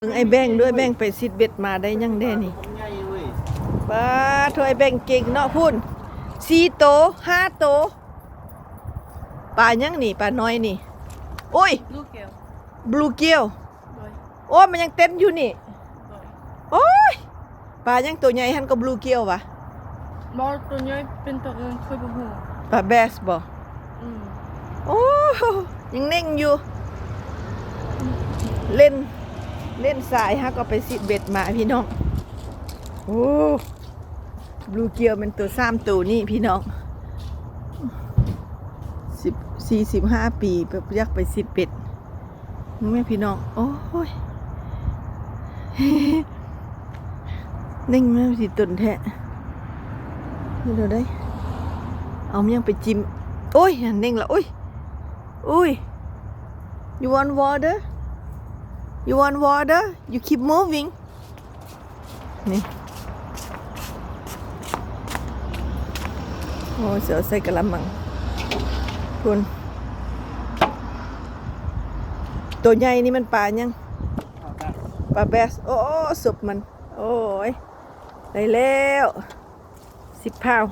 ไอ้แบงด้วยแบงไปซิดเบ็ดมาได้ยังแด่นี่ป้าถอยแบงเก่งเนาะพุ่น4 โต 5 โตปลายังนี่ปลาน้อยนี่โอ้ย ลูกแก้ว บลูเกียว โดย โอ้มันยังเต้นอยู่นี่ โดย โอ้ยปลายังตัวใหญ่หันกับบลูเกียววะ บอลตัวนี้เป็นตัวเงินคุยบุหู ปลาแบสบ่ อืม โอ้ยังเน่งอยู่เล่นสายฮะก็ไปซิดเบ็ดมาพี่น้องโอ้บลูเกียวเป็นตัว3 ตัวนี่พี่น้อง45 ปีแบบอยากไปซิดเบ็ดมึงแม่พี่น้องโอ้ย เน่งแม่สิตุนแท้นี่เราได้เอามันยังไปจิ้มโอ้ยเน่งละโอ้ยอุ้ย you want water you want water you keep moving นี่โอ้เสือใส่กระมังคุณตัวใหญ่นี่มันปลายังปลาแบสโอ้สุบมันโอ้ยได้แล้ว10 pound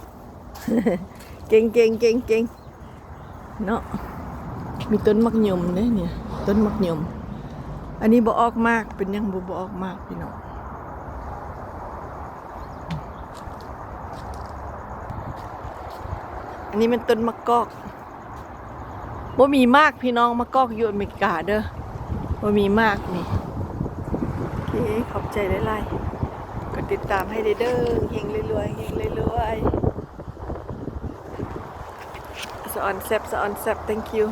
เก่งเนาะมีต้นมักยมเนี่ยต้นมักยมอันนี้บ่ออกมากเป็นยังบ่ออกมากพี่น้องอันนี้มันต้นมะกอกบ่มีมากพี่น้องมะกอกอยู่อเมริกาเด้อบ่มีมากนี่โอเคขอบใจหลายๆก็ติดตามให้เด้อเฮงรวยๆสะออนแซ่บ thank you